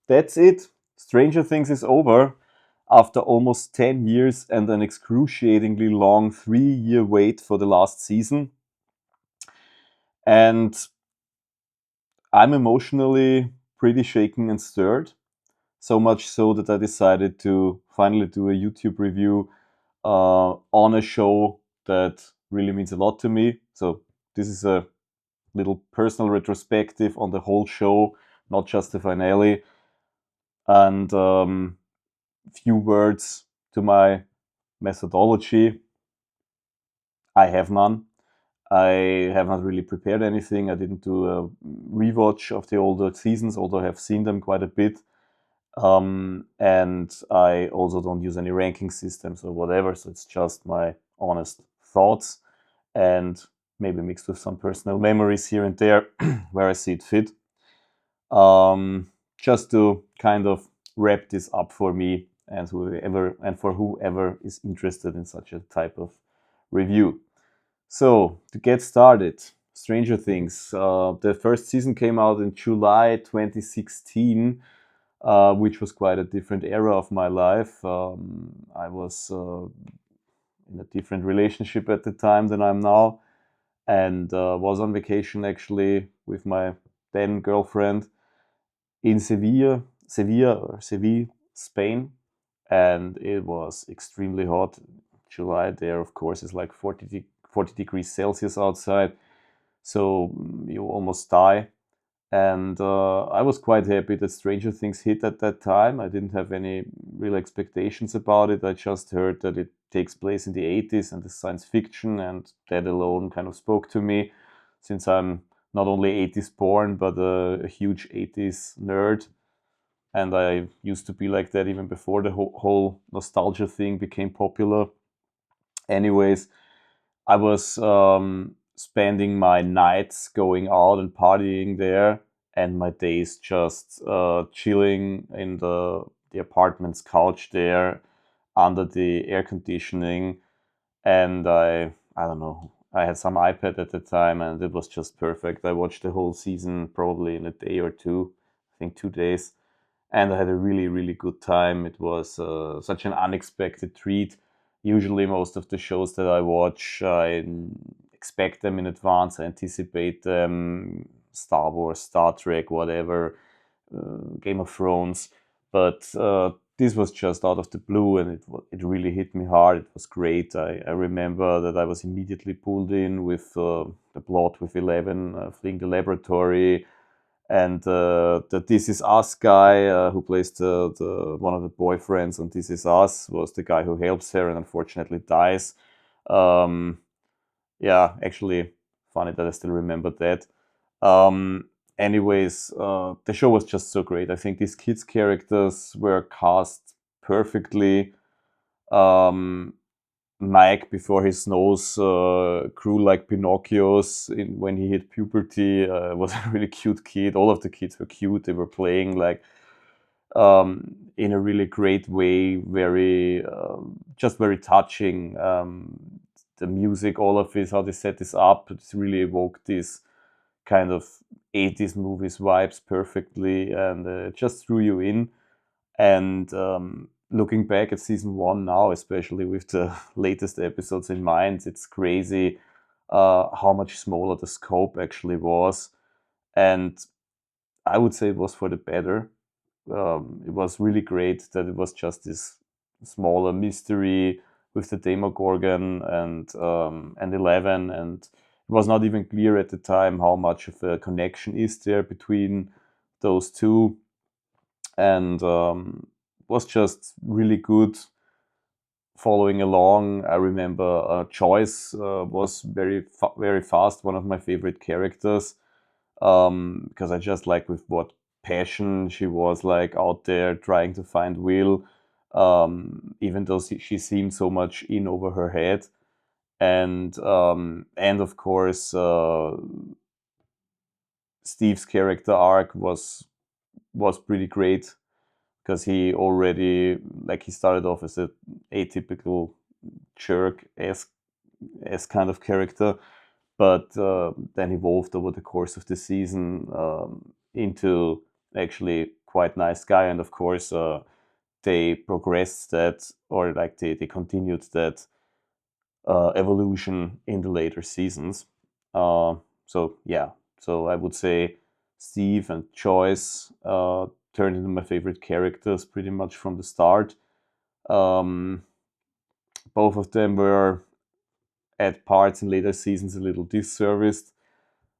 that's it. Stranger Things is over after almost 10 years and an excruciatingly long 3-year wait for the last season. And I'm emotionally pretty shaken and stirred. So much so that I decided to finally do a YouTube review on a show that really means a lot to me. So this is a little personal retrospective on the whole show, not just the finale. And few words to my methodology. I have none. I have not really prepared anything. I didn't do a rewatch of the older seasons, although I have seen them quite a bit. And I also don't use any ranking systems or whatever, so it's just my honest thoughts and maybe mixed with some personal memories here and there where I see it fit. Just to kind of wrap this up for me and for whoever is interested in such a type of review. So to get started, Stranger Things. The first season came out in July 2016, which was quite a different era of my life. I was in a different relationship at the time than I'm now, and was on vacation actually with my then girlfriend in Seville, Spain, and it was extremely hot. July there, of course, is like 40 degrees Celsius outside, so you almost die. And I was quite happy that Stranger Things hit at that time. I didn't have any real expectations about it. I just heard that it takes place in the 80s and is science fiction, and that alone kind of spoke to me, since I'm not only 80s born, but a huge 80s nerd. And I used to be like that even before the whole nostalgia thing became popular. Anyways, I was spending my nights going out and partying there, and my days just chilling in the apartment's couch there under the air conditioning. And I don't know, I had some iPad at the time, and it was just perfect. I watched the whole season probably in a day or two, I think 2 days, and I had a really, really good time. It was such an unexpected treat. Usually, most of the shows that I watch, I expect them in advance, I anticipate them. Star Wars, Star Trek, whatever, Game of Thrones. But this was just out of the blue, and it really hit me hard. It was great. I remember that I was immediately pulled in with the plot with 11 fleeing the laboratory, and the This Is Us guy who plays the one of the boyfriends on This Is Us was the guy who helps her and unfortunately dies. Um, yeah, actually, funny that I still remember that. Anyways, the show was just so great. I think these kids' characters were cast perfectly. Um, Mike, before his nose grew like Pinocchio's when he hit puberty, was a really cute kid. All of the kids were cute. They were playing like in a really great way, very just very touching. The music, all of this, how they set this up, it's really evoked this kind of 80s movies vibes perfectly, and just threw you in. And looking back at season one now, especially with the latest episodes in mind, it's crazy how much smaller the scope actually was. And I would say it was for the better. It was really great that it was just this smaller mystery with the Demogorgon and 11, and it was not even clear at the time how much of a connection is there between those two, and was just really good following along. I remember Joyce was very fast, one of my favorite characters, because I just like with what passion she was like out there trying to find Will, even though she seemed so much in over her head. And of course, Steve's character arc was pretty great, because he already, like, he started off as a atypical jerk as kind of character, but then evolved over the course of the season into actually quite nice guy, and of course they progressed that, or like they continued that evolution in the later seasons. So yeah, so I would say Steve and Joyce turned into my favorite characters pretty much from the start. Um, both of them were at parts in later seasons a little disserviced.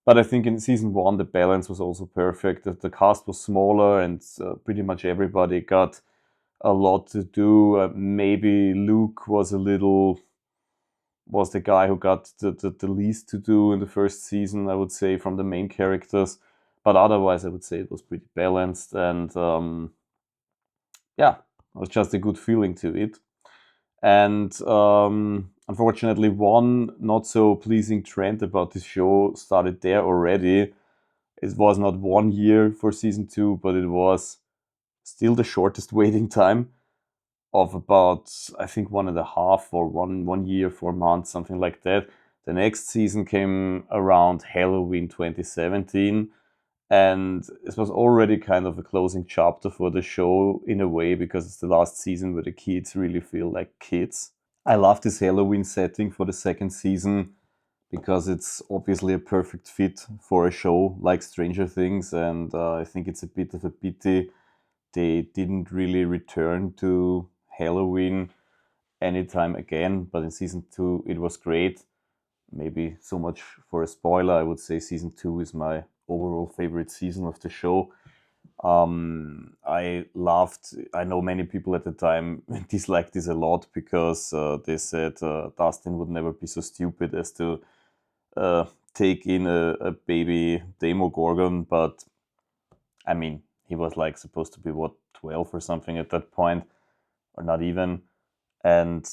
But I think in season one, the balance was also perfect. The cast was smaller and pretty much everybody got a lot to do. Maybe Luke was the guy who got the least to do in the first season, I would say, from the main characters. But otherwise, I would say it was pretty balanced. And yeah, it was just a good feeling to it. And unfortunately, one not so pleasing trend about this show started there already. It was not 1 year for season 2, but it was still the shortest waiting time of about, I think, 1.5 or 1 year, 4 months, something like that. The next season came around Halloween 2017, and it was already kind of a closing chapter for the show in a way, because it's the last season where the kids really feel like kids. I love this Halloween setting for the second season because it's obviously a perfect fit for a show like Stranger Things, and I think it's a bit of a pity they didn't really return to Halloween anytime again. But in season 2, it was great. Maybe so much for a spoiler, I would say season 2 is my overall favorite season of the show. I know many people at the time disliked this a lot because they said Dustin would never be so stupid as to uh, take in a baby Demogorgon, but I mean, he was like supposed to be, what, 12 or something at that point, or not even. And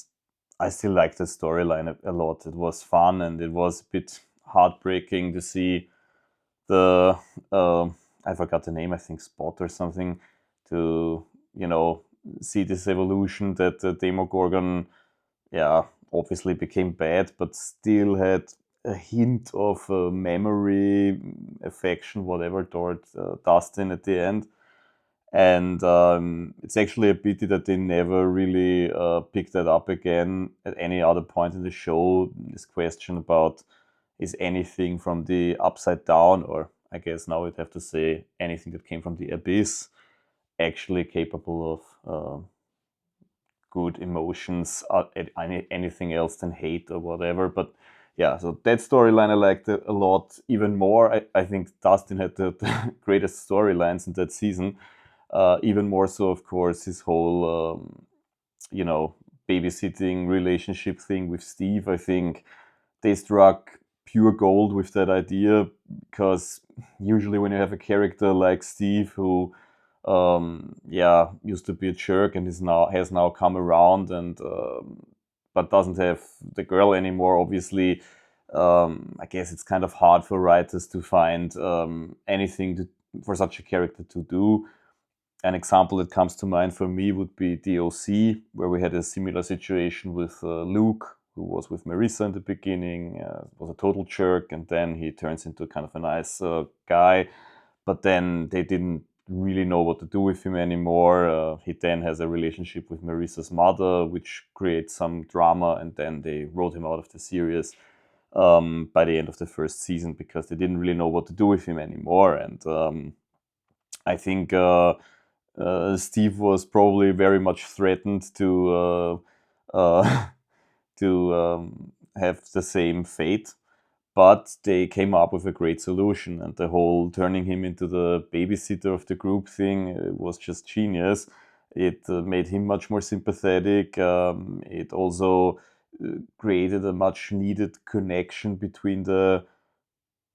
I still liked the storyline a lot. It was fun, and it was a bit heartbreaking to see the I forgot the name, I think Spot or something, to see this evolution that the Demogorgon, yeah, obviously became bad, but still had a hint of memory, affection, whatever, toward Dustin at the end. And it's actually a pity that they never really picked that up again at any other point in the show. This question about, is anything from the upside down, or I guess now we'd have to say anything that came from the abyss, actually capable of good emotions, anything else than hate or whatever. But yeah, so that storyline I liked a lot even more. I think Dustin had the greatest storylines in that season. Even more so, of course, his whole, babysitting relationship thing with Steve. I think they struck pure gold with that idea, because usually when you have a character like Steve who used to be a jerk and has now come around, and but doesn't have the girl anymore, obviously, I guess it's kind of hard for writers to find anything for such a character to do. An example that comes to mind for me would be DOC, where we had a similar situation with Luke, who was with Marissa in the beginning, was a total jerk, and then he turns into kind of a nice guy. But then they didn't really know what to do with him anymore. He then has a relationship with Marissa's mother, which creates some drama, and then they wrote him out of the series by the end of the first season, because they didn't really know what to do with him anymore. And I think Steve was probably very much threatened to have the same fate, but they came up with a great solution, and the whole turning him into the babysitter of the group thing was just genius. It made him much more sympathetic. It also created a much needed connection between the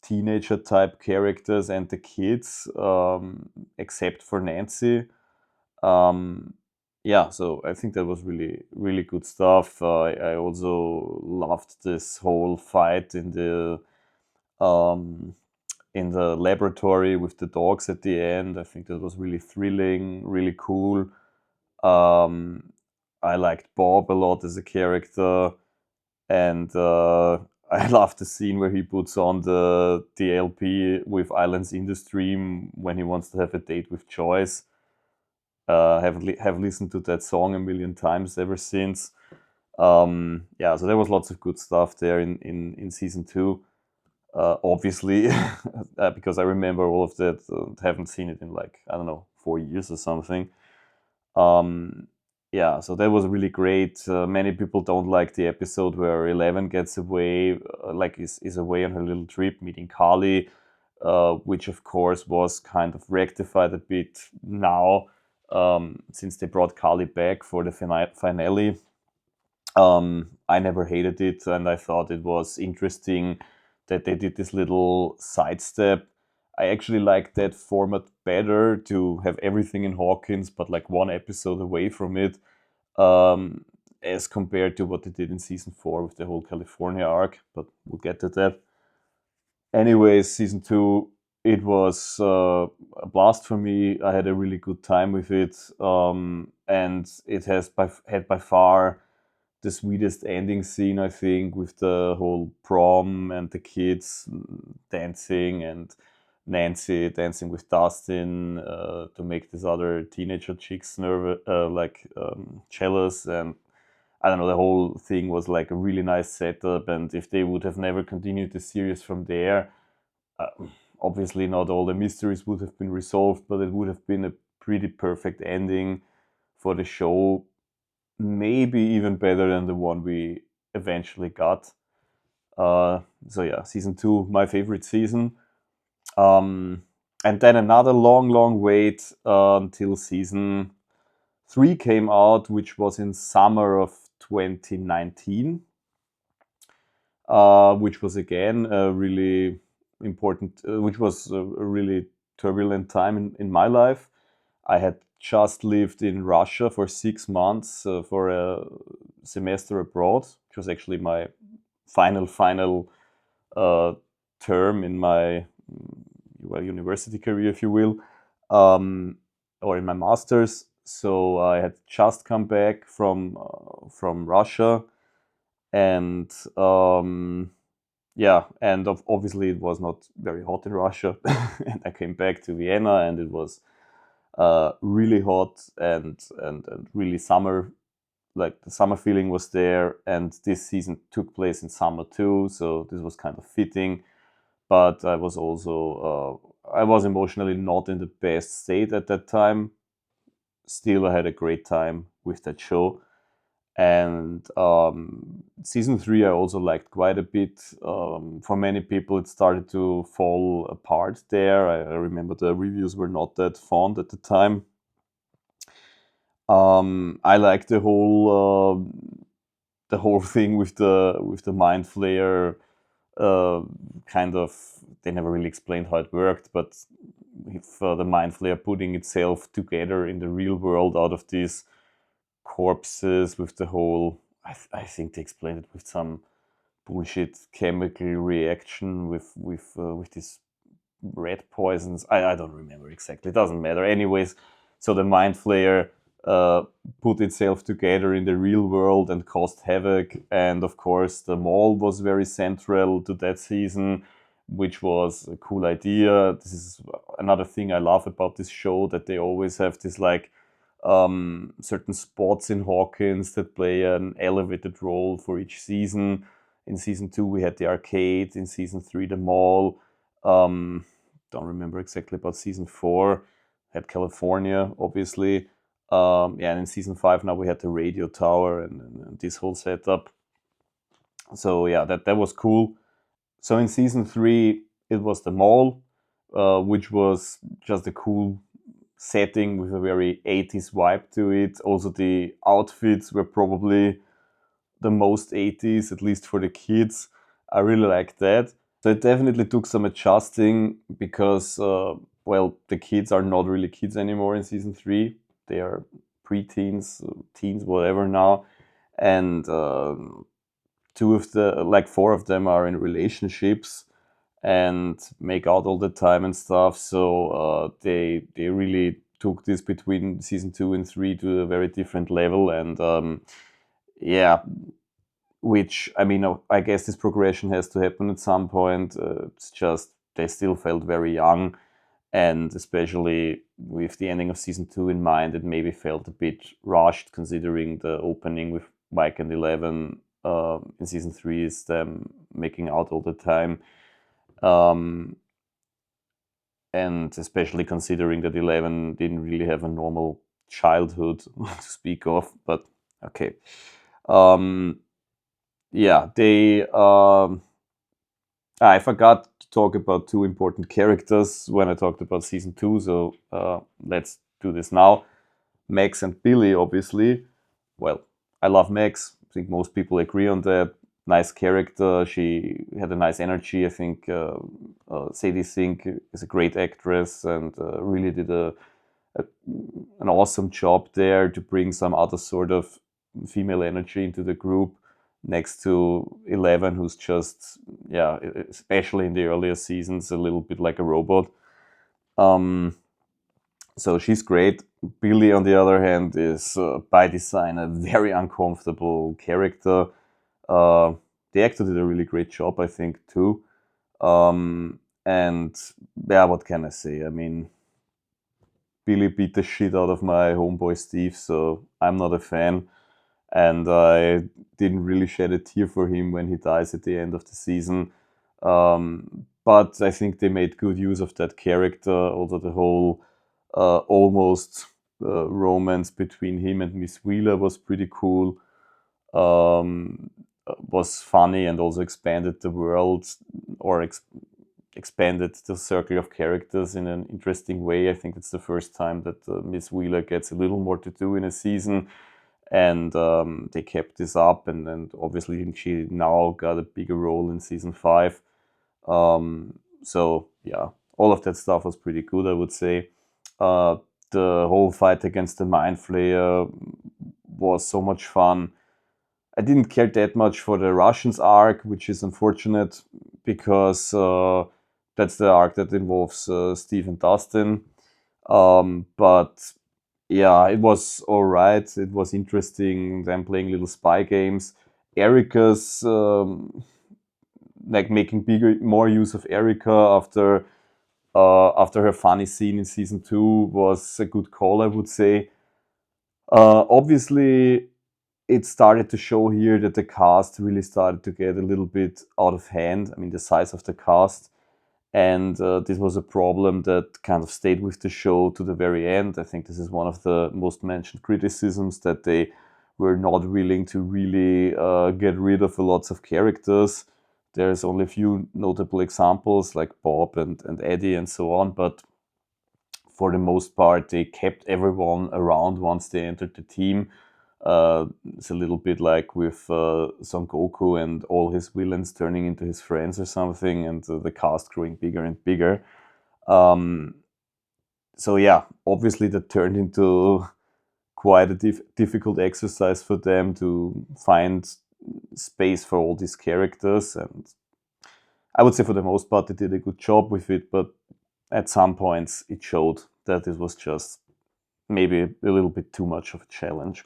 teenager type characters and the kids, except for Nancy. Yeah, so I think that was really, really good stuff. I also loved this whole fight um, in the laboratory with the dogs at the end. I think that was really thrilling, really cool. Um, I liked Bob a lot as a character, and I love the scene where he puts on the LP with Islands in the Stream when he wants to have a date with Joyce. have listened to that song a million times ever since. Yeah, so there was lots of good stuff there in season 2. Obviously, because I remember all of that. Haven't seen it in like, I don't know, 4 years or something. Um, yeah, so that was really great. Many people don't like the episode where Eleven gets away, like is away on her little trip, meeting Carly, which of course was kind of rectified a bit now, since they brought Carly back for the finale. I never hated it, and I thought it was interesting that they did this little sidestep. I actually like that format better, to have everything in Hawkins, but like one episode away from it, um, as compared to what they did in season 4 with the whole California arc. But we'll get to that. Anyways, season 2, it was a blast for me. I had a really good time with it, and it had by far the sweetest ending scene, I think, with the whole prom and the kids dancing, and Nancy dancing with Dustin to make this other teenager chicks jealous. And I don't know, the whole thing was like a really nice setup. And if they would have never continued the series from there, uh, obviously not all the mysteries would have been resolved, but it would have been a pretty perfect ending for the show, maybe even better than the one we eventually got. So yeah, season 2, my favorite season. Um, and then another long wait until season 3 came out, which was in summer of 2019, which was again a really important, which was a really turbulent time in my life. I had just lived in Russia for 6 months for a semester abroad, which was actually my final uh, term in my university career, if you will, or in my master's. So I had just come back from Russia, and yeah, and obviously it was not very hot in Russia. And I came back to Vienna, and it was really hot, and really summer. Like the summer feeling was there, and this season took place in summer too, so this was kind of fitting. But I was also I was emotionally not in the best state at that time. Still, I had a great time with that show. And season 3 I also liked quite a bit. For many people, it started to fall apart there. I remember the reviews were not that fond at the time. I like the whole thing with the mind flayer. Uh, Kind of, they never really explained how it worked, but if the mind flayer putting itself together in the real world out of these corpses with the whole, I think they explained it with some bullshit chemical reaction with these red poisons. I don't remember exactly. It doesn't matter. Anyways, so the mind flayer uh, put itself together in the real world and caused havoc. And of course, the mall was very central to that season, which was a cool idea. This is another thing I love about this show, that they always have this like certain spots in Hawkins that play an elevated role for each season. In season 2, we had the arcade. In season 3, the mall. Um, don't remember exactly about season 4. Had California, obviously. Yeah, and in season 5 now we had the radio tower, and this whole setup. So yeah, that was cool. So in season 3, it was the mall, which was just a cool setting with a very 80s vibe to it. Also, the outfits were probably the most 80s, at least for the kids. I really liked that. So it definitely took some adjusting, because, well, the kids are not really kids anymore in season 3. They are preteens, teens, whatever now. And four of them are in relationships and make out all the time and stuff. So they really took this between season 2 and 3 to a very different level. And yeah, which, I mean, I guess this progression has to happen at some point. It's just they still felt very young, and especially with the ending of season 2 in mind, it maybe felt a bit rushed considering the opening with Mike and 11 in season 3 is them making out all the time. And especially considering that 11 didn't really have a normal childhood to speak of, but okay. Yeah, I forgot to talk about two important characters when I talked about season 2, so let's do this now. Max and Billy, obviously. Well, I love Max. I think most people agree on that. Nice character. She had a nice energy. I think Sadie Sink is a great actress and really did an awesome job there to bring some other sort of female energy into the group next to 11, who's just, yeah, especially in the earlier seasons, a little bit like a robot. So she's great. Billy, on the other hand, is by design a very uncomfortable character. The actor did a really great job, I think, too. And yeah, what can I say? I mean, Billy beat the shit out of my homeboy Steve, so I'm not a fan. And I didn't really shed a tear for him when he dies at the end of the season. But I think they made good use of that character, although the whole almost romance between him and Miss Wheeler was pretty cool. Was funny and also expanded the world or expanded the circle of characters in an interesting way. I think it's the first time that Miss Wheeler gets a little more to do in a season, and they kept this up, and obviously she now got a bigger role in season 5. So yeah, all of that stuff was pretty good, I would say. The whole fight against the Mind Flayer was so much fun. I didn't care that much for the Russians arc, which is unfortunate because that's the arc that involves Steve and Dustin. But yeah, it was all right. It was interesting. Them playing little spy games. Erica's like making more use of Erica after her funny scene in season 2 was a good call, I would say. Obviously, it started to show here that the cast really started to get a little bit out of hand. I mean, the size of the cast. And this was a problem that kind of stayed with the show to the very end. I think this is one of the most mentioned criticisms, that they were not willing to really get rid of lots of characters. There's only a few notable examples like Bob and Eddie and so on, but for the most part, they kept everyone around once they entered the team. It's a little bit like with Son Goku and all his villains turning into his friends or something, and the cast growing bigger and bigger. So yeah, obviously that turned into quite a difficult exercise for them to find space for all these characters, and I would say for the most part they did a good job with it, but at some points it showed that it was just maybe a little bit too much of a challenge.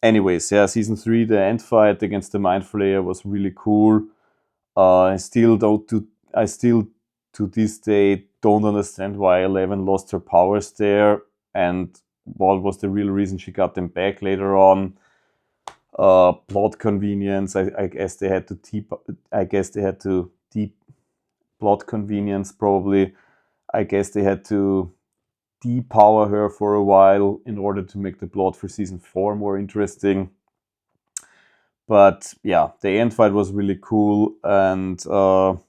Anyways, yeah, season 3, the end fight against the Mind Flayer was really cool. I still to this day don't understand why 11 lost her powers there, and what was the real reason she got them back later on. Plot convenience. I guess they had to deep plot convenience probably. I guess they had to depower her for a while in order to make the plot for season 4 more interesting. But yeah, the end fight was really cool. And got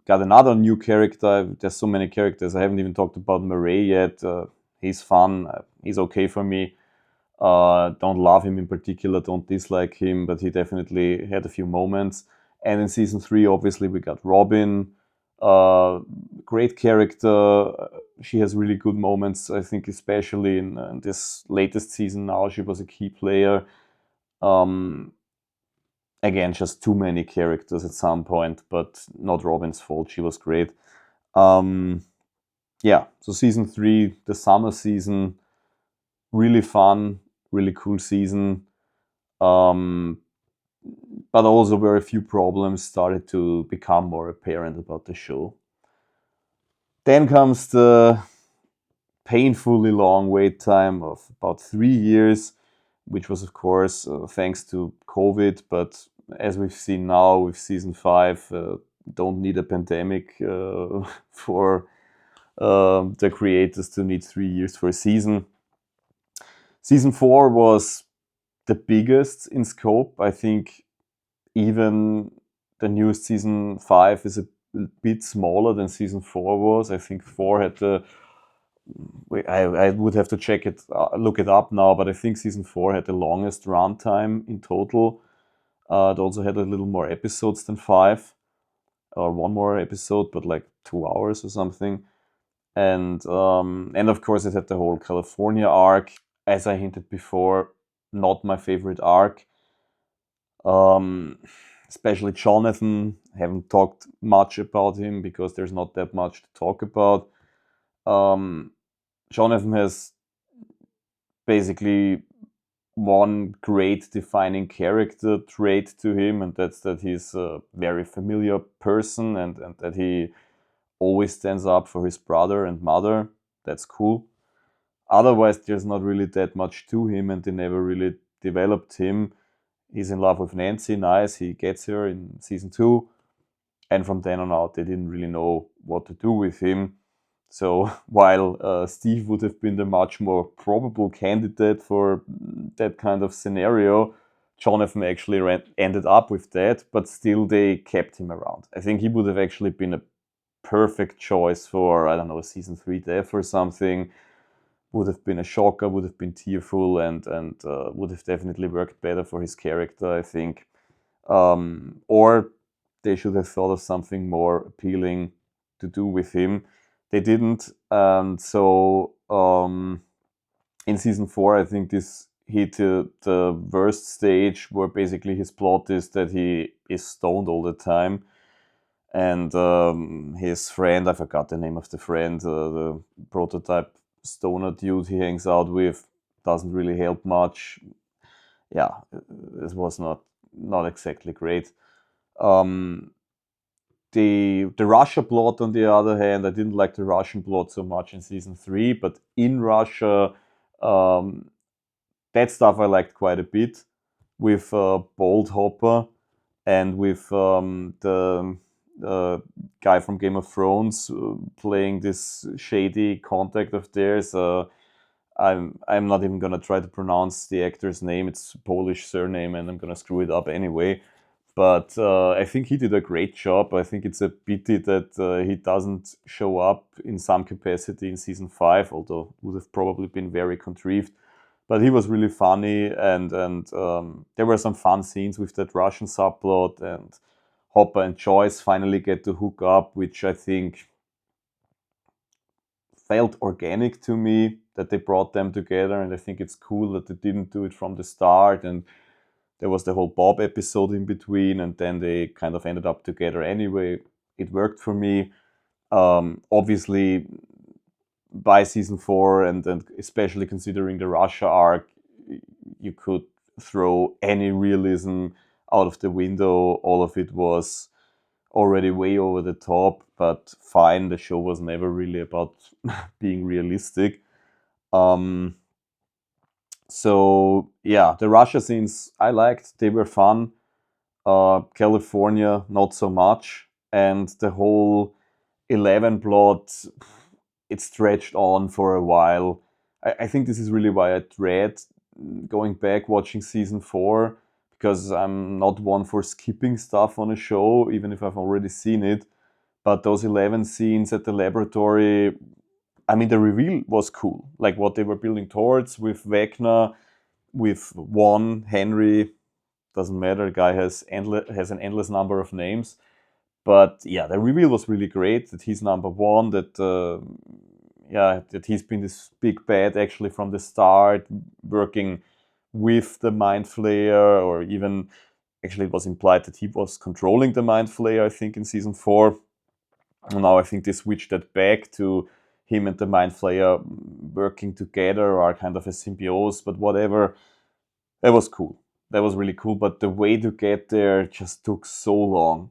another new character. There's so many characters. I haven't even talked about Murray yet. He's fun. He's okay for me. Don't love him in particular, don't dislike him, but he definitely had a few moments. And in season 3, obviously, we got Robin. Great character. She has really good moments, I think, especially in this latest season now. She was a key player. Again, just too many characters at some point, but not Robin's fault. She was great. Yeah, so season 3, the summer season, really fun, really cool season. But also where a few problems started to become more apparent about the show. Then comes the painfully long wait time of about 3 years, which was, of course, thanks to COVID. But as we've seen now with season 5, don't need a pandemic for the creators to need 3 years for a season. Season 4 was the biggest in scope. I think even the newest season 5 is a bit smaller than season 4 was. I think 4 had the I would have to look it up now, but I think season 4 had the longest runtime in total. It also had a little more episodes than 5, or one more episode, but like 2 hours or something. And of course, it had the whole California arc. As I hinted before, not my favorite arc. Especially Jonathan. Haven't talked much about him because there's not that much to talk about. Jonathan has basically one great defining character trait to him, and that's that he's a very familiar person, and that he always stands up for his brother and mother. That's cool. Otherwise, there's not really that much to him, and they never really developed him. He's in love with Nancy, nice, he gets her in season 2, and from then on out, they didn't really know what to do with him. So while Steve would have been the much more probable candidate for that kind of scenario, Jonathan actually ended up with that, but still they kept him around. I think he would have actually been a perfect choice for, I don't know, a season 3 death or something. Would have been a shocker, would have been tearful, and would have definitely worked better for his character, I think. Or they should have thought of something more appealing to do with him. They didn't, and so in season 4, I think this hit the worst stage, where basically his plot is that he is stoned all the time, and his friend, I forgot the name of the friend, the prototype stoner dude he hangs out with, doesn't really help much. Yeah, this was not exactly great. The Russia plot, on the other hand, I didn't like the Russian plot so much in season 3, but in Russia, that stuff I liked quite a bit, with Bold Hopper and with the guy from Game of Thrones playing this shady contact of theirs. I'm not even gonna try to pronounce the actor's name. It's a Polish surname, and I'm gonna screw it up anyway. But I think he did a great job. I think it's a pity that he doesn't show up in some capacity in season 5, although would have probably been very contrived. But he was really funny, and there were some fun scenes with that Russian subplot, and Hopper and Joyce finally get to hook up, which I think felt organic to me, that they brought them together, and I think it's cool that they didn't do it from the start, and there was the whole Bob episode in between, and then they kind of ended up together anyway. It worked for me. Obviously, by season 4, and especially considering the Russia arc, you could throw any realism out of the window. All of it was already way over the top, but fine. The show was never really about being realistic. So yeah, the Russia scenes I liked. They were fun. California, not so much. And the whole 11 plot, it stretched on for a while. I think this is really why I dread going back watching season 4, because I'm not one for skipping stuff on a show, even if I've already seen it. But those 11 scenes at the laboratory, I mean, the reveal was cool. Like what they were building towards with Wagner, with Juan, Henry, doesn't matter. The guy has an endless number of names. But yeah, the reveal was really great, that he's number 1, that that he's been this big bad actually from the start, working with the Mind Flayer, or even actually it was implied that he was controlling the Mind Flayer, I think, in season 4. And now I think they switched that back to him and the Mind Flayer working together, or kind of a symbiose, but whatever. That was cool. That was really cool, but the way to get there just took so long.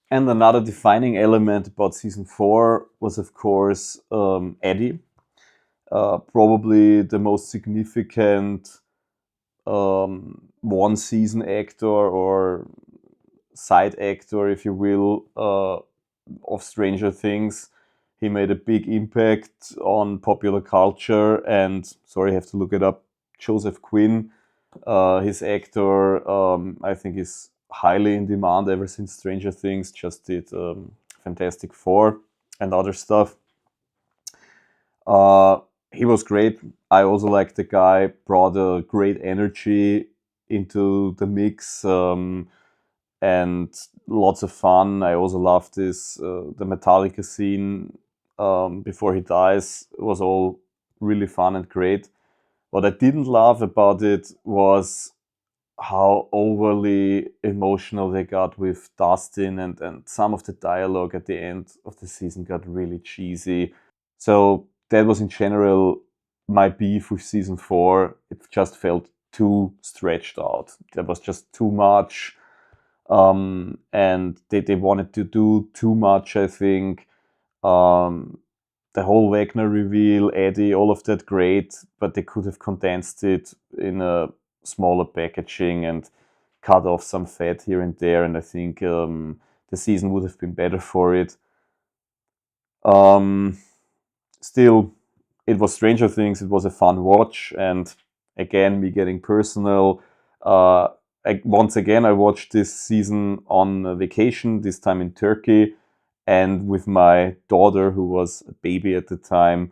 And another defining element about season 4 was, of course, Eddie. Probably the most significant one season actor or side actor, if you will, of Stranger Things. He made a big impact on popular culture, and sorry, I have to look it up. Joseph Quinn, his actor, I think is highly in demand ever since Stranger Things. Just did Fantastic Four and other stuff. Uh, he was great. I also like the guy. Brought a great energy into the mix. And lots of fun. I also love this the Metallica scene before he dies. It was all really fun and great. What I didn't love about it was how overly emotional they got with Dustin, and some of the dialogue at the end of the season got really cheesy. So that was in general my beef with season 4. It just felt too stretched out. There was just too much, and they wanted to do too much, I think. Um, the whole Wagner reveal, Eddie, all of that great, but they could have condensed it in a smaller packaging and cut off some fat here and there, and I think the season would have been better for it. Um, Still, it was Stranger Things. It was a fun watch, and again, me getting personal. Uh, Once again, I watched this season on a vacation, this time in Turkey, and with my daughter, who was a baby at the time.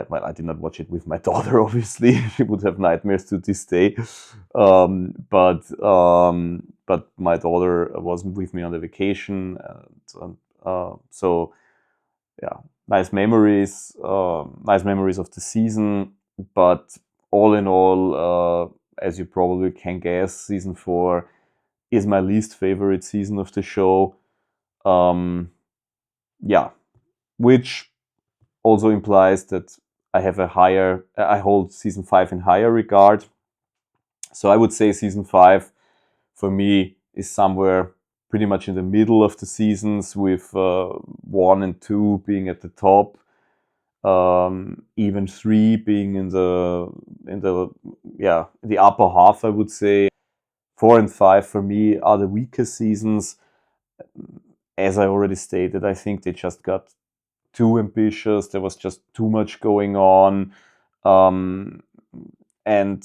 Well, I did not watch it with my daughter, obviously. She would have nightmares to this day. But my daughter wasn't with me on the vacation, so yeah, nice memories of the season. But all in all, as you probably can guess, season 4 is my least favorite season of the show. Yeah, which also implies that I hold season 5 in higher regard. So I would say season 5 for me is somewhere pretty much in the middle of the seasons, with 1 and 2 being at the top, even 3 being in the upper half, I would say. 4 and 5 for me are the weaker seasons. As I already stated, I think they just got too ambitious. There was just too much going on, um, and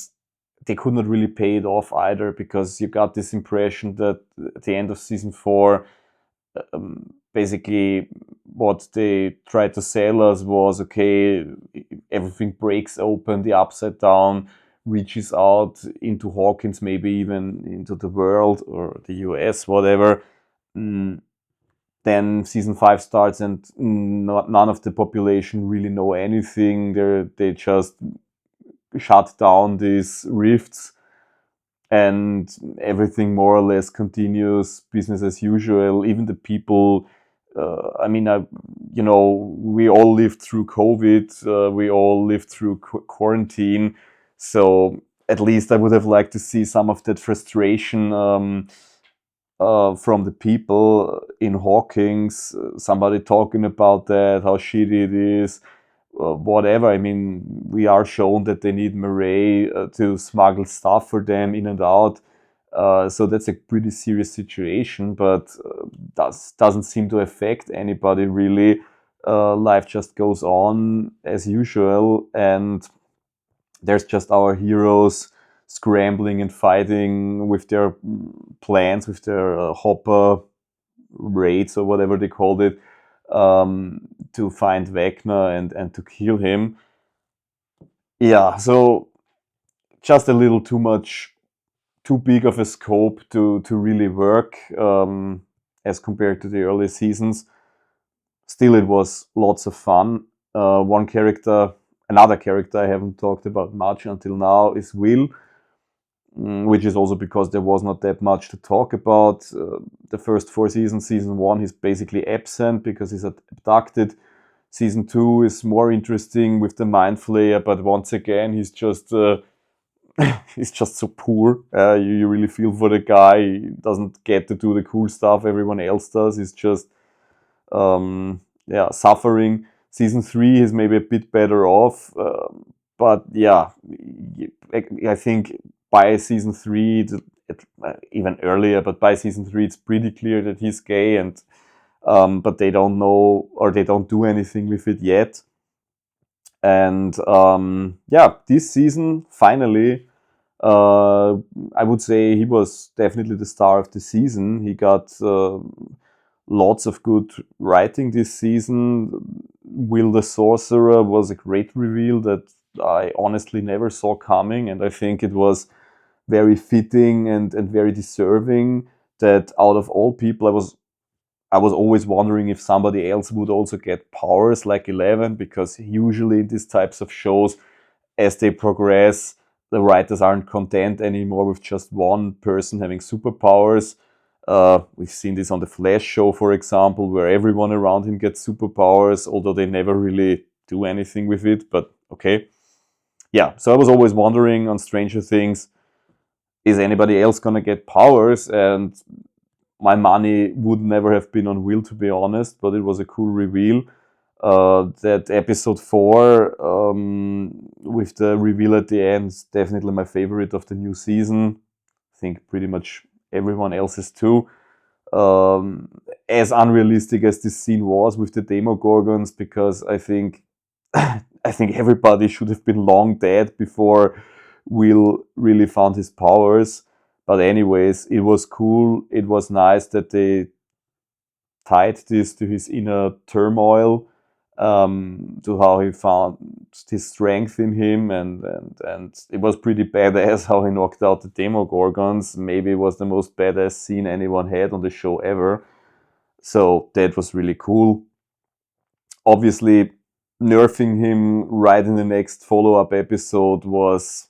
they could not really pay it off either, because you got this impression that at the end of season 4, basically what they tried to sell us was, okay, everything breaks open, the Upside Down reaches out into Hawkins, maybe even into the world or the US, whatever. Then season 5 starts, and none of the population really know anything. They just shut down these rifts, and everything more or less continues business as usual. Even the people, we all lived through COVID, we all lived through quarantine, so at least I would have liked to see some of that frustration from the people in Hawkins, somebody talking about that, how shitty it is, whatever. I mean, we are shown that they need Murray to smuggle stuff for them in and out. So that's a pretty serious situation, but doesn't seem to affect anybody really. Life just goes on as usual, and there's just our heroes scrambling and fighting with their plans, with their hopper raids or whatever they called it, to find Vecna and to kill him. Yeah, so just a little too much, too big of a scope to really work, as compared to the early seasons. Still, it was lots of fun. Another character I haven't talked about much until now is Will, which is also because there was not that much to talk about. The first 4 seasons, season 1, he's basically absent because he's abducted. Season 2 is more interesting with the Mind Flayer, but once again, he's just is just so poor. You really feel for the guy. He doesn't get to do the cool stuff everyone else does. He's just yeah, suffering. Season 3 is maybe a bit better off, but yeah, I think by season 3, even earlier, but by season 3, it's pretty clear that he's gay, and but they don't know or they don't do anything with it yet. And yeah, this season finally, I would say he was definitely the star of the season. He got lots of good writing this season. Will the Sorcerer was a great reveal that I honestly never saw coming, and I think it was very fitting and very deserving that out of all people, I was always wondering if somebody else would also get powers like 11, because usually in these types of shows, as they progress, the writers aren't content anymore with just one person having superpowers. We've seen this on the Flash show, for example, where everyone around him gets superpowers, although they never really do anything with it. But okay. Yeah, so I was always wondering on Stranger Things, is anybody else gonna get powers? And my money would never have been on Will, to be honest, but it was a cool reveal. That episode 4, with the reveal at the end, is definitely my favorite of the new season. I think pretty much everyone else's too. As unrealistic as this scene was with the Demogorgons, because I think I think everybody should have been long dead before Will really found his powers. But anyways, it was cool. It was nice that they tied this to his inner turmoil, to how he found his strength in him, and it was pretty badass how he knocked out the Demogorgons. Maybe it was the most badass scene anyone had on the show ever. So that was really cool. Obviously, nerfing him right in the next follow-up episode was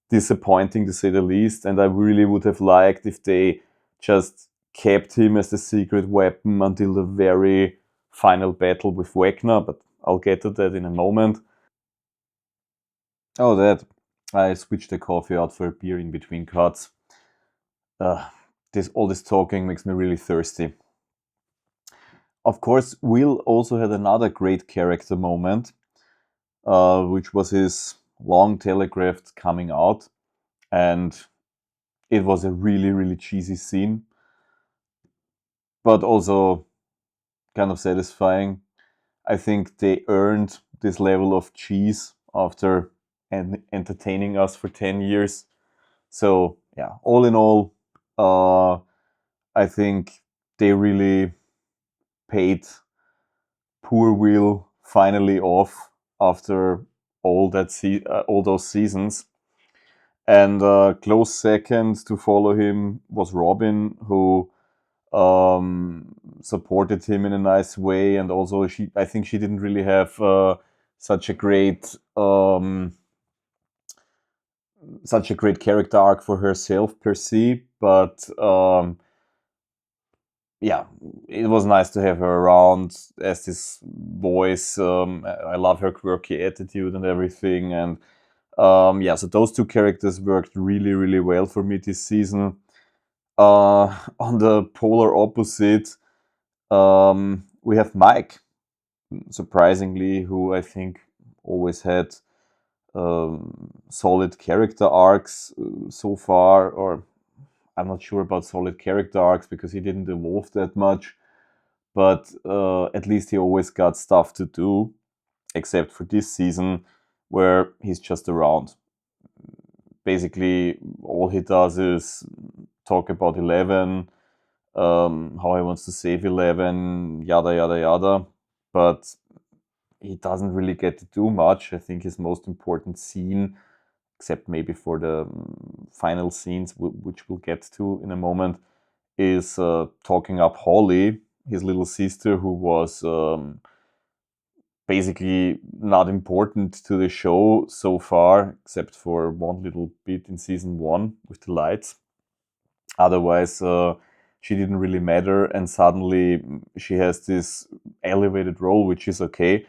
disappointing, to say the least, and I really would have liked if they just kept him as the secret weapon until the very final battle with Wagner, but I'll get to that in a moment. Oh, that. I switched the coffee out for a beer in between cuts. All this talking makes me really thirsty. Of course, Will also had another great character moment, which was his long telegraphed coming out, and it was a really, really cheesy scene, but also kind of satisfying. I think they earned this level of cheese after entertaining us for 10 years. So, yeah, all in all, I think they really paid poor Will finally off after all those seasons. And close second to follow him was Robin, who supported him in a nice way, and also I think she didn't really have such a great character arc for herself per se, but yeah, it was nice to have her around as this voice. I love her quirky attitude and everything, and yeah, so those two characters worked really, really well for me this season. On the polar opposite, we have Mike, surprisingly, who I think always had solid character arcs so far, or I'm not sure about solid character arcs because he didn't evolve that much, but at least he always got stuff to do, except for this season where he's just around. Basically, all he does is talk about 11, how he wants to save 11, yada, yada, yada. But he doesn't really get to do much. I think his most important scene, except maybe for the final scenes, which we'll get to in a moment, is talking up Holly, his little sister, who was basically not important to the show so far, except for one little bit in season 1 with the lights. Otherwise, she didn't really matter, and suddenly she has this elevated role, which is okay,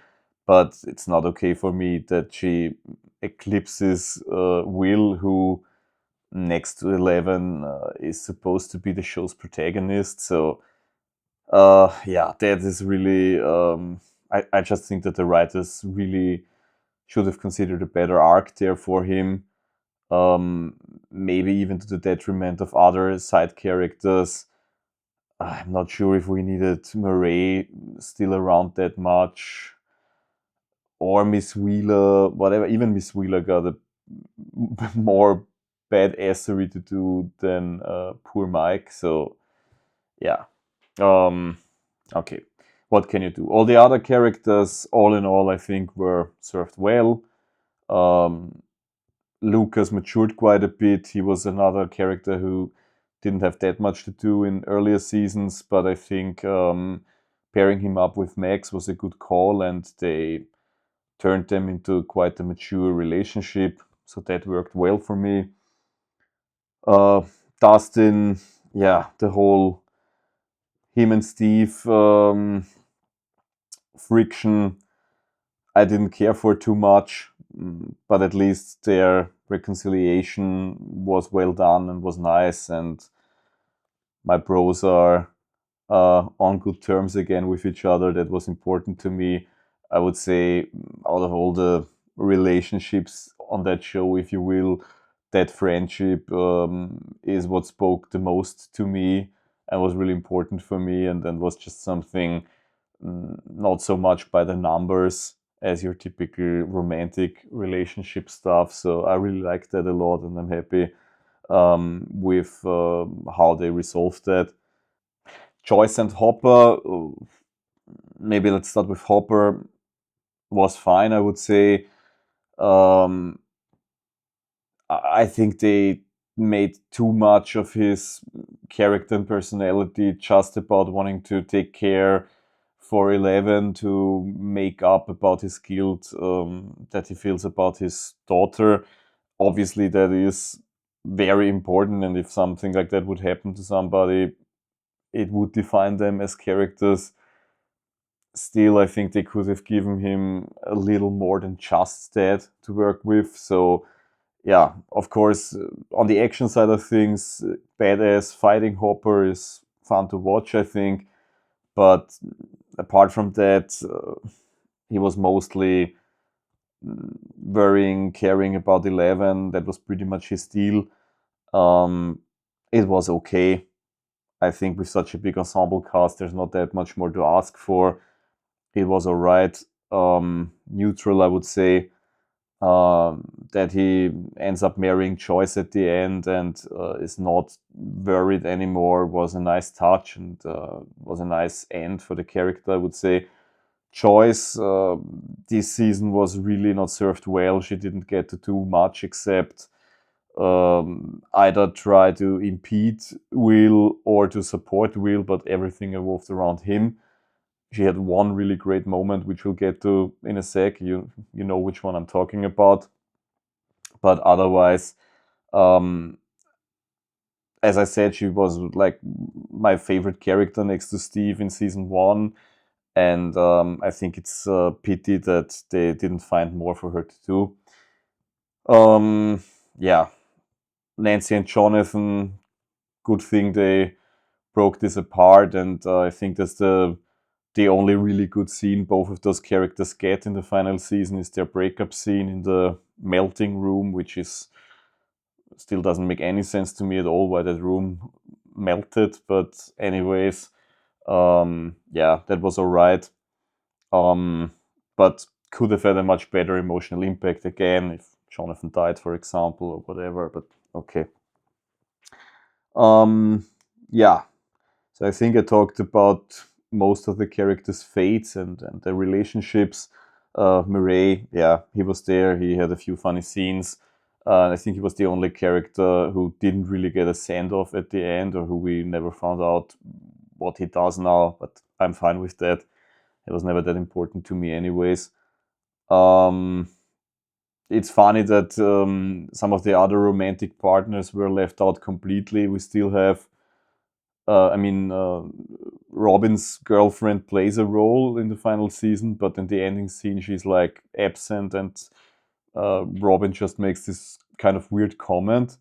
but it's not okay for me that she eclipses Will, who next to 11 is supposed to be the show's protagonist. So yeah, that is really. I just think that the writers really should have considered a better arc there for him. Maybe even to the detriment of other side characters. I'm not sure if we needed Murray still around that much, or Miss Wheeler, whatever. Even Miss Wheeler got a more badassery to do than poor Mike. So yeah. Um, okay. What can you do? All the other characters, all in all, I think were served well. Um, Lucas matured quite a bit. He was another character who didn't have that much to do in earlier seasons, but I think pairing him up with Max was a good call, and they turned them into quite a mature relationship. So that worked well for me. Uh, Dustin, yeah, the whole him and Steve friction, I didn't care for too much, but at least their reconciliation was well done and was nice, and my bros are on good terms again with each other. That was important to me. I would say, out of all the relationships on that show, if you will, that friendship is what spoke the most to me and was really important for me, and then was just something not so much by the numbers as your typical romantic relationship stuff. So I really like that a lot, and I'm happy with how they resolved that. Joyce and Hopper, maybe let's start with Hopper, was fine, I would say. Um, I think they made too much of his character and personality just about wanting to take care for 11 to make up about his guilt that he feels about his daughter. Obviously, that is very important, and if something like that would happen to somebody, it would define them as characters. Still, I think they could have given him a little more than just that to work with. So, yeah, of course, on the action side of things, badass fighting Hopper is fun to watch, I think. But apart from that, he was mostly worrying, caring about 11. That was pretty much his deal. It was okay. I think with such a big ensemble cast, there's not that much more to ask for. It was alright. Neutral, I would say. That he ends up marrying Joyce at the end and is not worried anymore was a nice touch, and was a nice end for the character, I would say. Joyce this season was really not served well. She didn't get to do much except either try to impede Will or to support Will, but everything evolved around him. She had one really great moment, which we'll get to in a sec. You know which one I'm talking about. But otherwise, um, as I said, she was like my favorite character next to Steve in season one. And I think it's a pity that they didn't find more for her to do. Yeah, Nancy and Jonathan, good thing they broke this apart, and I think that's the only really good scene both of those characters get in the final season is their breakup scene in the melting room, which is still doesn't make any sense to me at all why that room melted. But anyways, yeah, that was alright. But could have had a much better emotional impact again if Jonathan died, for example, or whatever. But okay. Yeah. So I think I talked about most of the characters' fates and their relationships. Murray, yeah, he was there. He had a few funny scenes. I think he was the only character who didn't really get a send-off at the end, or who we never found out what he does now, but I'm fine with that. It was never that important to me anyways. Um, it's funny that some of the other romantic partners were left out completely. We still have I mean, Robin's girlfriend plays a role in the final season, but in the ending scene, she's like absent and Robin just makes this kind of weird comment.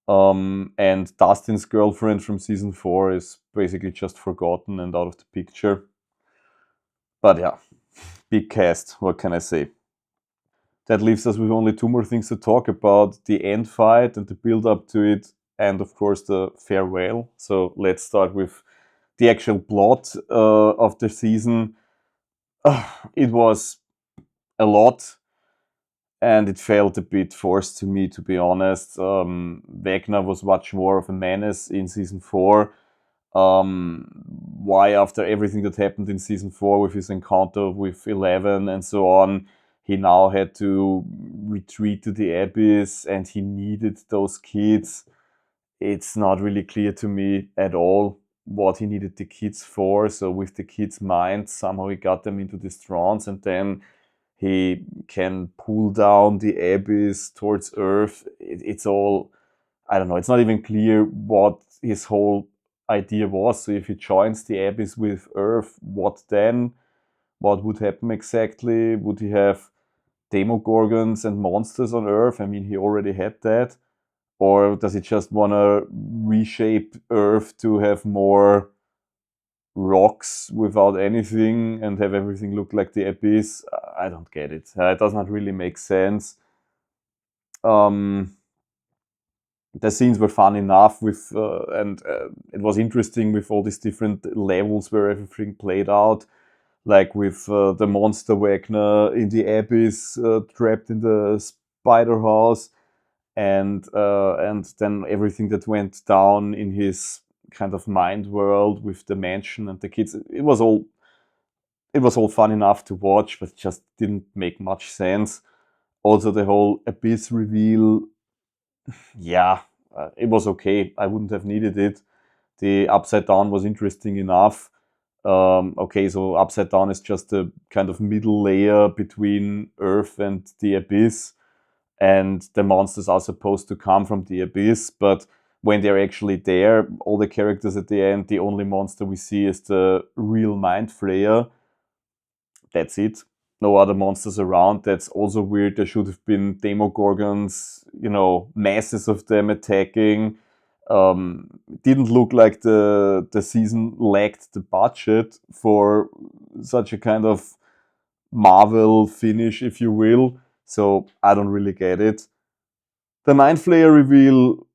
And Dustin's girlfriend from season 4 is basically just forgotten and out of the picture. But yeah, big cast, what can I say? That leaves us with only 2 more things to talk about: the end fight and the build up to it, and of course the farewell. So let's start with the actual plot of the season. It was a lot, and it felt a bit forced to me, to be honest. Wagner was much more of a menace in season 4. Why, after everything that happened in season 4 with his encounter with 11 and so on, he now had to retreat to the abyss and he needed those kids? It's not really clear to me at all what he needed the kids for. So with the kids' minds, somehow he got them into this trance, and then he can pull down the abyss towards Earth. It's all, I don't know, it's not even clear what his whole idea was. So if he joins the abyss with Earth, what then? What would happen exactly? Would he have demogorgons and monsters on Earth? I mean, he already had that. Or does he just want to reshape Earth to have more rocks without anything and have everything look like the abyss? I don't get it. It does not really make sense. The scenes were fun enough with, and it was interesting with all these different levels where everything played out, like with the monster Wagner in the abyss, trapped in the spider house, and then everything that went down in his kind of mind world with the mansion and the kids. It was all fun enough to watch, but just didn't make much sense. Also, the whole abyss reveal, yeah, it was okay. I wouldn't have needed it. The upside down was interesting enough. Okay, so upside down is just a kind of middle layer between Earth and the abyss, and the monsters are supposed to come from the abyss, but when they're actually there, all the characters at the end, the only monster we see is the real mind flayer. That's it. No other monsters around. That's also weird. There should have been demogorgons, masses of them attacking. Didn't look like the season lacked the budget for such a kind of Marvel finish, if you will. So I don't really get it. The Mind Flayer reveal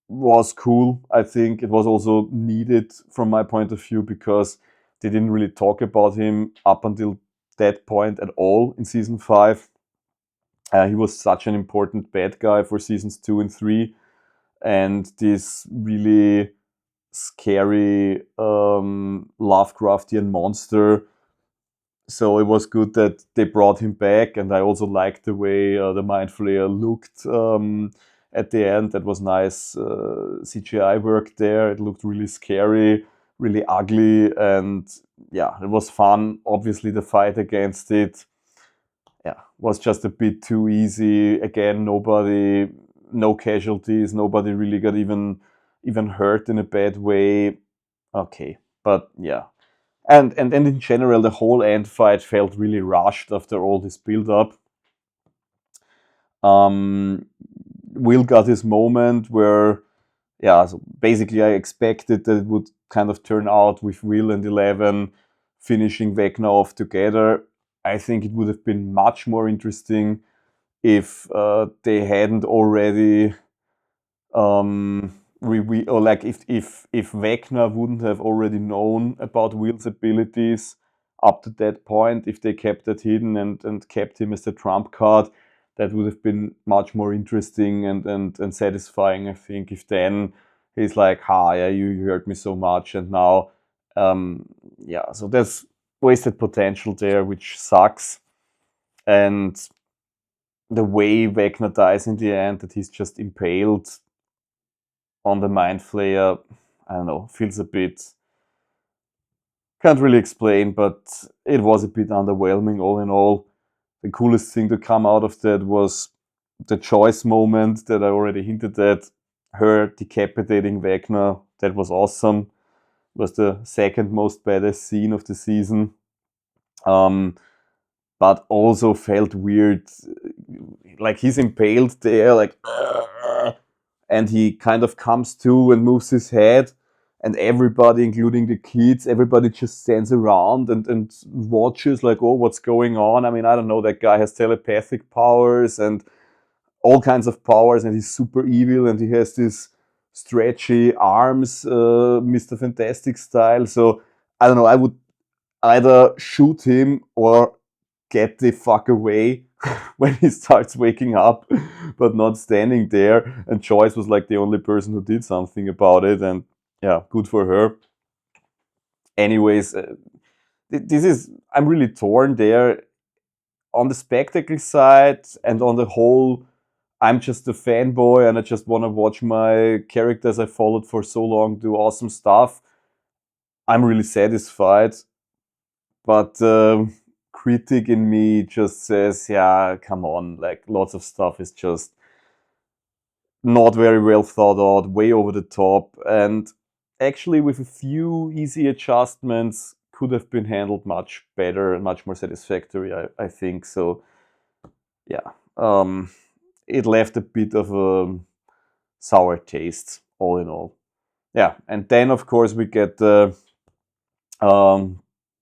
was cool. I think it was also needed from my point of view because they didn't really talk about him up until that point at all in season 5. He was such an important bad guy for seasons 2 and 3, and this really scary Lovecraftian monster. So it was good that they brought him back, and I also liked the way the Mind Flayer looked at the end. That was nice CGI work there. It looked really scary, really ugly, and yeah, it was fun. Obviously, the fight against it, yeah, was just a bit too easy. Again, no casualties, nobody really got even hurt in a bad way. Okay, but yeah. And in general, the whole end fight felt really rushed after all this build up. Will got his moment where, yeah, so basically I expected that it would kind of turn out with Will and 11 finishing Vecna off together. I think it would have been much more interesting if they hadn't already or like if Wagner wouldn't have already known about Will's abilities up to that point, if they kept that hidden and kept him as the trump card, that would have been much more interesting and satisfying. I think if then he's like, yeah, you hurt me so much, and now, yeah, so there's wasted potential there, which sucks. And the way Wagner dies in the end, that he's just impaled on the Mind Flayer, I don't know, feels a bit, can't really explain, but it was a bit underwhelming all in all. The coolest thing to come out of that was the choice moment that I already hinted at, her decapitating Wagner. That was awesome. It was the second most badass scene of the season. But also felt weird like he's impaled there, like, and he kind of comes to and moves his head, and everybody, including the kids, everybody just stands around and watches, like, oh, what's going on? I mean, I don't know, that guy has telepathic powers and all kinds of powers, and he's super evil, and he has this stretchy arms, Mr. Fantastic style. So I don't know, I would either shoot him or get the fuck away when he starts waking up, but not standing there. And Joyce was like the only person who did something about it, and yeah, good for her. Anyways, this is, I'm really torn there on the spectacle side, and on the whole, I'm just a fanboy and I just want to watch my characters I followed for so long do awesome stuff. I'm really satisfied, but critic in me just says, yeah, come on, like lots of stuff is just not very well thought out, way over the top, and actually with a few easy adjustments could have been handled much better and much more satisfactory, I think. So yeah, it left a bit of a sour taste, all in all. Yeah, and then of course we get the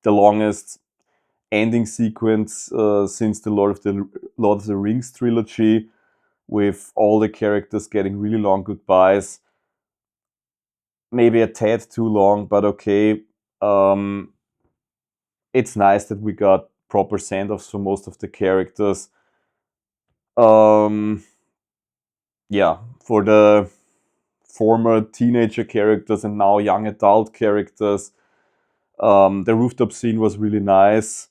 longest ending sequence since the Lord of the Rings trilogy, with all the characters getting really long goodbyes. Maybe a tad too long, but okay. It's nice that we got proper send-offs for most of the characters. Yeah, for the former teenager characters and now young adult characters, the rooftop scene was really nice.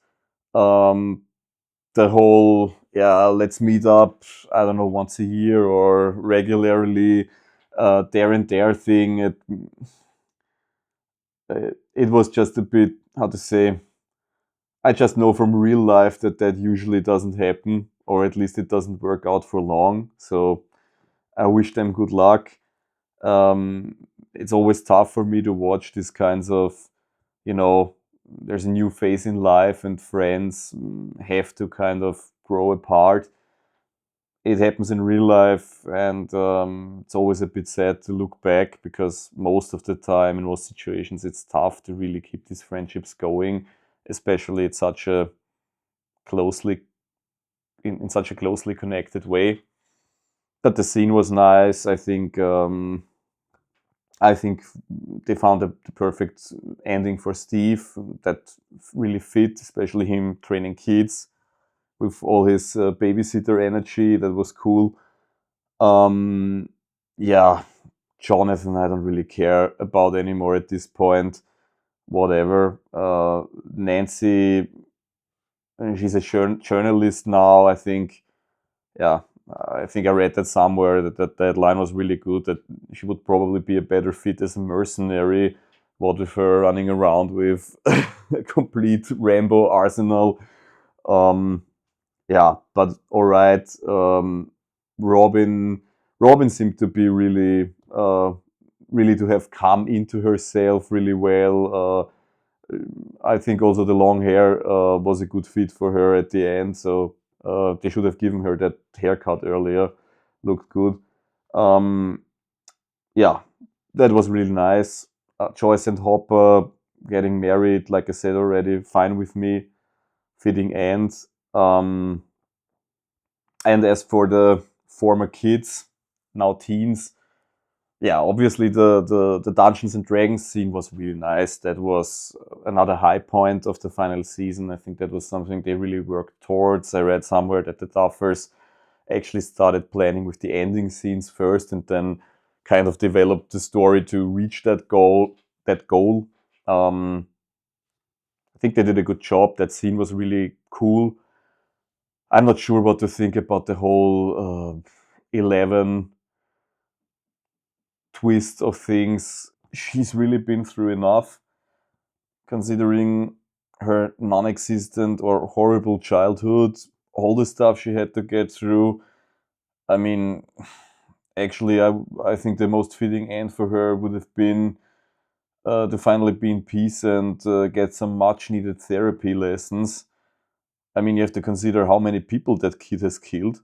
The whole, yeah, let's meet up, I don't know, once a year or regularly, there and there thing, it was just a bit, how to say, I just know from real life that that usually doesn't happen, or at least it doesn't work out for long. So I wish them good luck. It's always tough for me to watch these kinds of, you know, there's a new phase in life and friends have to kind of grow apart. It happens in real life, and it's always a bit sad to look back, because most of the time, in most situations, it's tough to really keep these friendships going, especially at such a closely in such a closely connected way. But the scene was nice. I think they found the perfect ending for Steve that really fit, especially him training kids with all his babysitter energy. That was cool. Yeah, Jonathan, I don't really care about anymore at this point. Whatever. Nancy, she's a journalist now. I think, yeah, I think I read that somewhere that line was really good. That she would probably be a better fit as a mercenary. What with her running around with a complete Rambo arsenal. Yeah, but all right. Robin, Robin seemed to be really to have come into herself really well. I think also the long hair was a good fit for her at the end. So they should have given her that haircut earlier. Looked good. Um, yeah, that was really nice. Joyce and Hopper getting married, like I said already, fine with me. Fitting end. Um, and as for the former kids, now teens, yeah, obviously the Dungeons and Dragons scene was really nice. That was another high point of the final season. I think that was something they really worked towards. I read somewhere that the Duffers actually started planning with the ending scenes first, and then kind of developed the story to reach that goal. I think they did a good job. That scene was really cool. I'm not sure what to think about the whole 11 twist of things. She's really been through enough, considering her non-existent or horrible childhood, all the stuff she had to get through. I mean, actually, I think the most fitting end for her would have been to finally be in peace and get some much-needed therapy lessons. I mean, you have to consider how many people that kid has killed.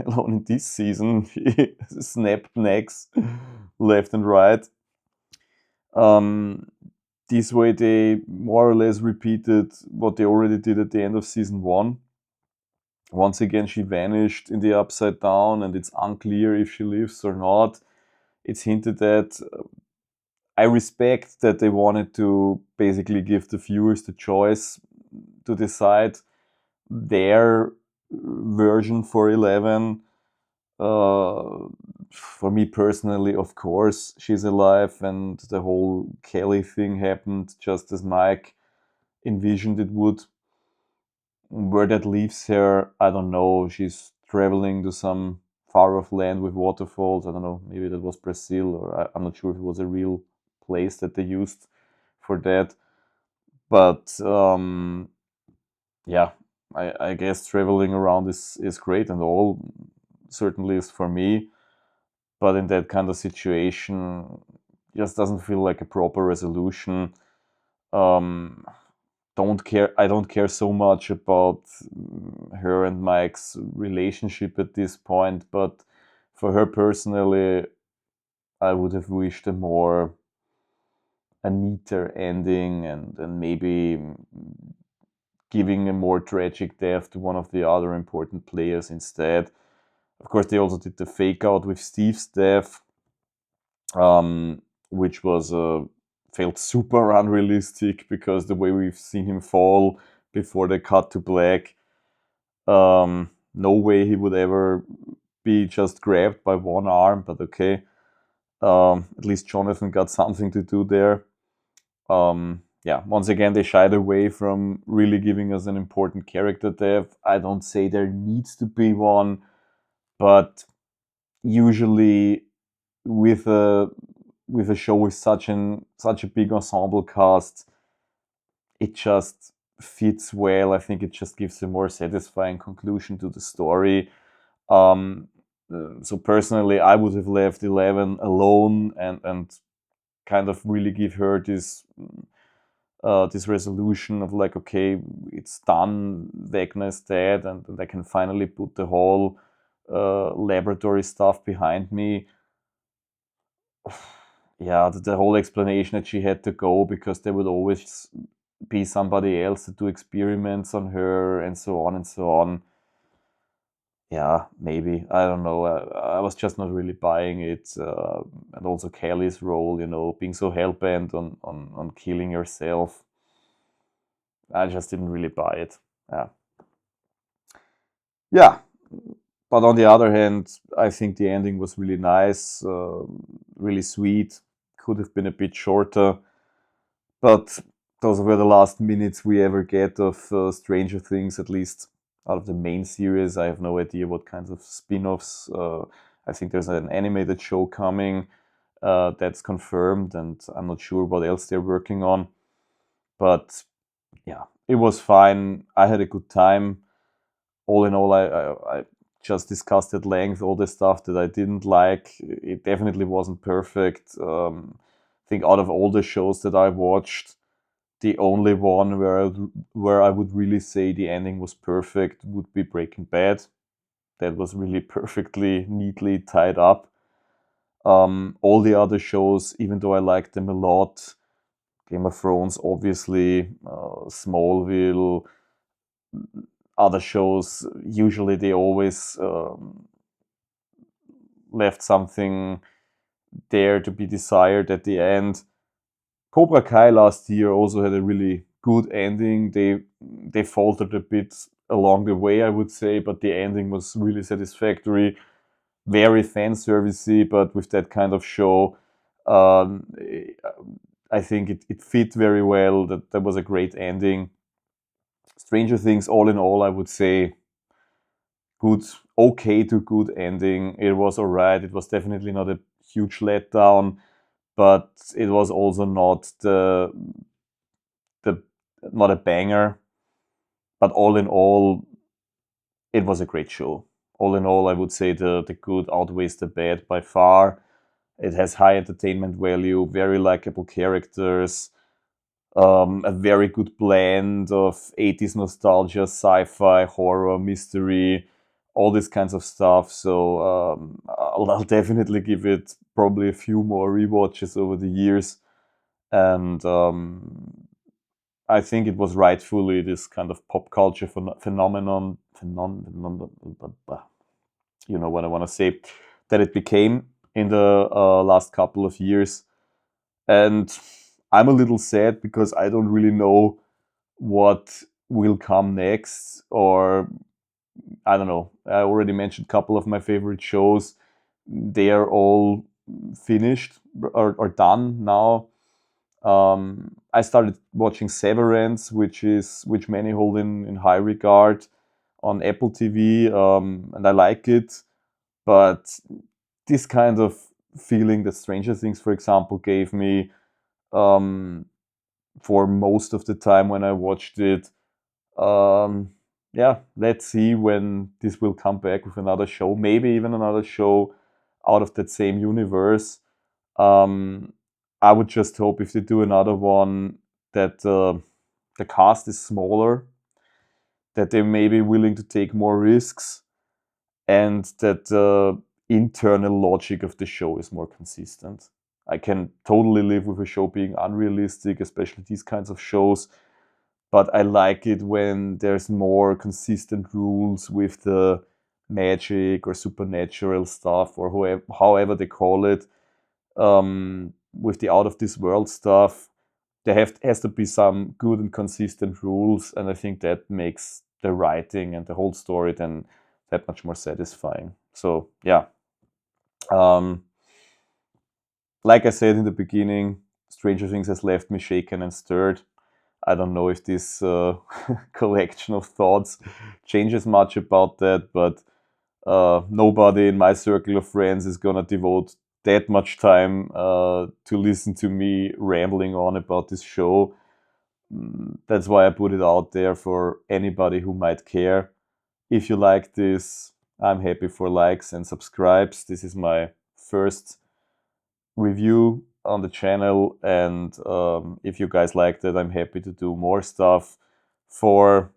alone in this season, she snapped necks left and right. Um, this way, they more or less repeated what they already did at the end of season 1. Once again, she vanished in the Upside Down, and it's unclear if she lives or not. It's hinted at. I respect that they wanted to basically give the viewers the choice to decide their version for 11. For me personally, of course, she's alive, and the whole Kelly thing happened just as Mike envisioned it would. Where that leaves her, I don't know. She's traveling to some far off land with waterfalls. I don't know, maybe that was Brazil, or I'm not sure if it was a real place that they used for that. But yeah, I guess traveling around is great and all, certainly is for me. But in that kind of situation, just doesn't feel like a proper resolution. Um, I don't care so much about her and Mike's relationship at this point, but for her personally, I would have wished a neater ending, and maybe giving a more tragic death to one of the other important players instead. Of course, they also did the fake out with Steve's death, which was felt super unrealistic because the way we've seen him fall before they cut to black, no way he would ever be just grabbed by one arm, but okay. At least Jonathan got something to do there. Yeah, once again, they shied away from really giving us an important character death. I don't say there needs to be one, but usually with a show with such a big ensemble cast, it just fits well. I think it just gives a more satisfying conclusion to the story. So personally, I would have left 11 alone and kind of really give her this resolution of like, okay, it's done, Vecna is dead, and I can finally put the whole laboratory stuff behind me. Yeah, the whole explanation that she had to go because there would always be somebody else to do experiments on her and so on and so on. Yeah, maybe. I don't know. I was just not really buying it. And also Kelly's role, being so hell-bent on killing herself. I just didn't really buy it. Yeah. Yeah. But on the other hand, I think the ending was really nice, really sweet. Could have been a bit shorter. But those were the last minutes we ever get of Stranger Things, at least out of the main series. I have no idea what kinds of spin-offs. I think there's an animated show coming that's confirmed, and I'm not sure what else they're working on. But yeah, it was fine. I had a good time. All in all, I just discussed at length all the stuff that I didn't like. It definitely wasn't perfect. I think out of all the shows that I watched, the only one where I would really say the ending was perfect would be Breaking Bad. That was really perfectly, neatly tied up. All the other shows, even though I liked them a lot, Game of Thrones, obviously, Smallville, other shows, usually they always left something there to be desired at the end. Cobra Kai last year also had a really good ending. They faltered a bit along the way, I would say, but the ending was really satisfactory. Very fan servicey, but with that kind of show, um, I think it fit very well. That was a great ending. Stranger Things, all in all, I would say good, okay to good ending. It was alright. It was definitely not a huge letdown, but it was also not the not a banger. But all in all, it was a great show. All in all, I would say the good outweighs the bad by far. It has high entertainment value, very likable characters, a very good blend of 80s nostalgia, sci-fi, horror, mystery, all these kinds of stuff. So I'll definitely give it probably a few more rewatches over the years. And I think it was rightfully this kind of pop culture phenomenon, you know what I want to say, that it became in the last couple of years. And I'm a little sad because I don't really know what will come next, or I don't know. I already mentioned a couple of my favorite shows. They are all finished or done now. I started watching Severance, which many hold in high regard on Apple TV, and I like it. But this kind of feeling that Stranger Things, for example, gave me um, for most of the time when I watched it. Yeah, let's see when this will come back with another show, maybe even another show out of that same universe. Um, I would just hope if they do another one that the cast is smaller, that they may be willing to take more risks, and that the internal logic of the show is more consistent. I can totally live with a show being unrealistic, especially these kinds of shows, but I like it when there's more consistent rules with the magic or supernatural stuff, or however they call it. With the out of this world stuff, there has to be some good and consistent rules, and I think that makes the writing and the whole story then that much more satisfying. So yeah, um, like I said in the beginning, Stranger Things has left me shaken and stirred. I don't know if this collection of thoughts changes much about that, but nobody in my circle of friends is gonna devote that much time to listen to me rambling on about this show. That's why I put it out there for anybody who might care. If you like this, I'm happy for likes and subscribes. This is my first review on the channel, and if you guys liked it, I'm happy to do more stuff for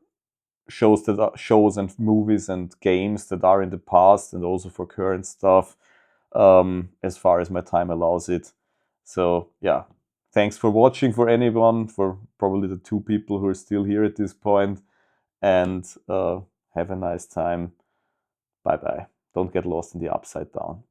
shows and movies and games that are in the past, and also for current stuff, as far as my time allows it. So yeah, thanks for watching, for anyone, for probably the 2 people who are still here at this point, and have a nice time. Bye bye. Don't get lost in the upside down.